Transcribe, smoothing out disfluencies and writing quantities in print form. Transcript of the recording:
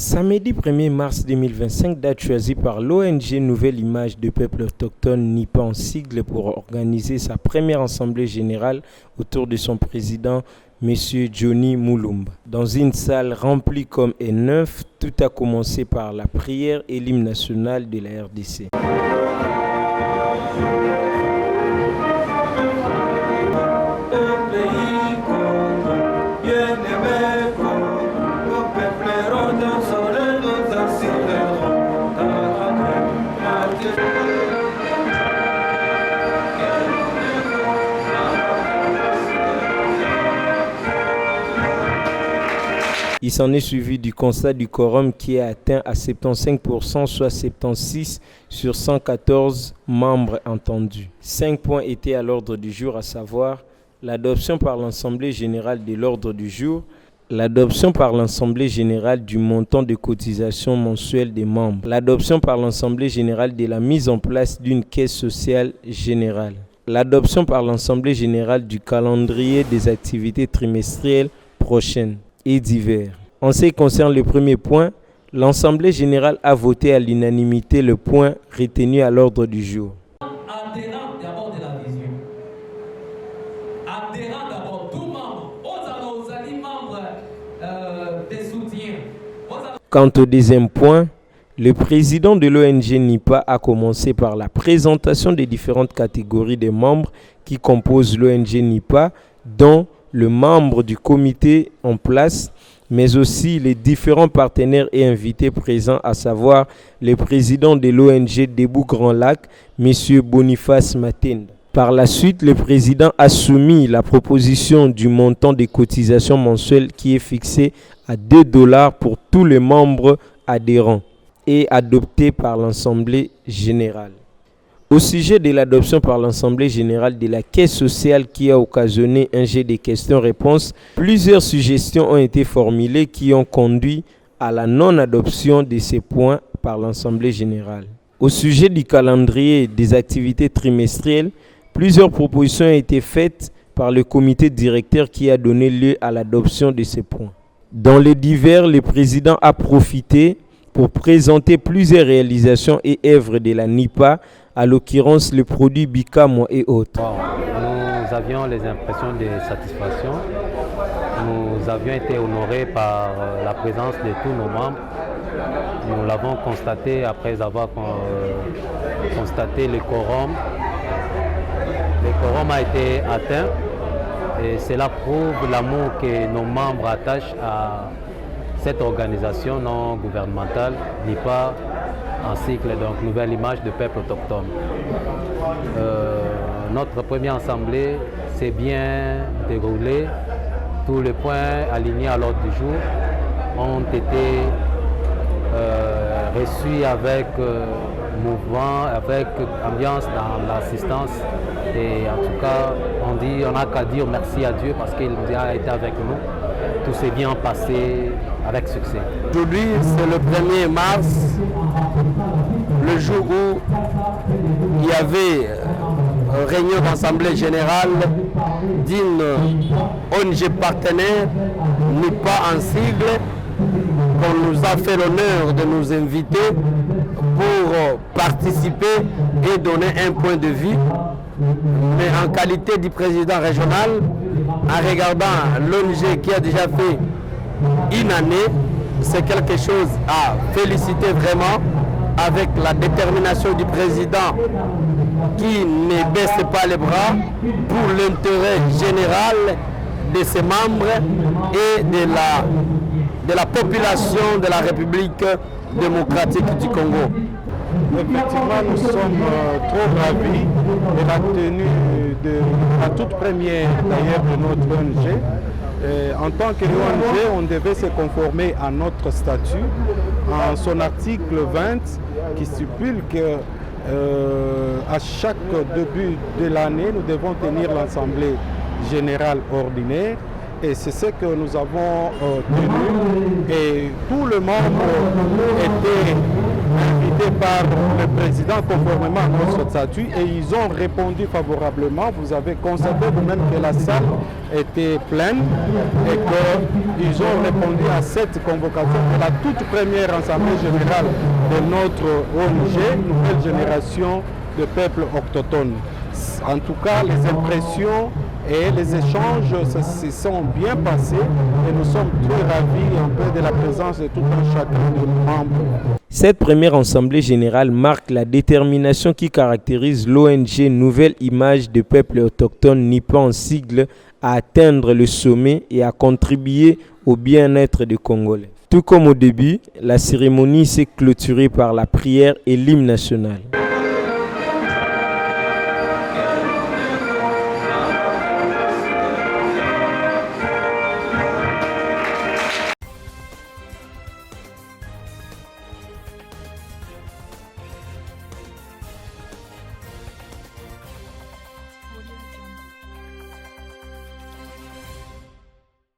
Samedi 1er mars 2025, date choisie par l'ONG Nouvelle Image de Peuple Autochtone NIPA en sigle pour organiser sa première assemblée générale autour de son président, M. Johnny Mulumba. Dans une salle remplie comme est neuf, tout a commencé par la prière et l'hymne national de la RDC. Il s'en est suivi du constat du quorum qui est atteint à 75%, soit 76 sur 114 membres entendus. 5 points étaient à l'ordre du jour, à savoir l'adoption par l'Assemblée générale de l'ordre du jour, l'adoption par l'Assemblée générale du montant de cotisation mensuelle des membres, l'adoption par l'Assemblée générale de la mise en place d'une caisse sociale générale, l'adoption par l'Assemblée générale du calendrier des activités trimestrielles prochaines et divers. En ce qui concerne le premier point, l'Assemblée générale a voté à l'unanimité le point retenu à l'ordre du jour. Adhérent d'abord de la vision. Adhérent d'abord, tout membre. Aux alliés membres des soutiens. Quant au deuxième point, le président de l'ONG NIPA a commencé par la présentation des différentes catégories de membres qui composent l'ONG NIPA, dont le membre du comité en place, mais aussi les différents partenaires et invités présents, à savoir le président de l'ONG Debout Grand Lac, M. Boniface Matenda. Par la suite, le président a soumis la proposition du montant des cotisations mensuelles qui est fixé à $2 pour tous les membres adhérents et adopté par l'Assemblée générale. Au sujet de l'adoption par l'Assemblée générale de la caisse sociale qui a occasionné un jet de questions-réponses, plusieurs suggestions ont été formulées qui ont conduit à la non-adoption de ces points par l'Assemblée générale. Au sujet du calendrier des activités trimestrielles, plusieurs propositions ont été faites par le comité directeur qui a donné lieu à l'adoption de ces points. Dans les divers, le président a profité pour présenter plusieurs réalisations et œuvres de la NIPA, à l'occurrence le produit Bicamo et autres. Nous avions les impressions de satisfaction. Nous avions été honorés par la présence de tous nos membres. Nous l'avons constaté après avoir constaté le quorum. Le quorum a été atteint et cela prouve l'amour que nos membres attachent à cette organisation non gouvernementale, NIPA, en cycle, donc Nouvelle Image de Peuple Autochtone. Notre première assemblée s'est bien déroulée. Tous les points alignés à l'ordre du jour ont été reçus avec mouvement, avec ambiance dans l'assistance. Et en tout cas, on n'a qu'à dire merci à Dieu parce qu'il a été avec nous. Tout s'est bien passé avec succès. Aujourd'hui, c'est le 1er mars, le jour où il y avait réunion d'assemblée générale d'une ONG partenaire, NIPA en sigle, qu'on nous a fait l'honneur de nous inviter pour participer et donner un point de vue. Mais en qualité du président régional, en regardant l'ONG qui a déjà fait une année, c'est quelque chose à féliciter vraiment, avec la détermination du président qui ne baisse pas les bras pour l'intérêt général de ses membres et de la population de la République démocratique du Congo. Effectivement, nous sommes trop ravis de la tenue de la toute première d'ailleurs de notre ONG. En tant qu'ONG, on devait se conformer à notre statut, en son article 20, qui stipule que à chaque début de l'année, nous devons tenir l'Assemblée générale ordinaire. Et c'est ce que nous avons tenu. Et tout le monde était invité sollicité par le président conformément à notre statut et ils ont répondu favorablement. Vous avez constaté vous-même que la salle était pleine et qu'ils ont répondu à cette convocation de la toute première Assemblée générale de notre ONG, Nouvelle Génération de Peuples Autochtones. En tout cas, les impressions et les échanges se sont bien passés et nous sommes très ravis un peu de la présence de tout un chacun de nos membres. Cette première Assemblée générale marque la détermination qui caractérise l'ONG Nouvelle Image de Peuples Autochtones NIPA en sigle à atteindre le sommet et à contribuer au bien-être des Congolais. Tout comme au début, la cérémonie s'est clôturée par la prière et l'hymne national.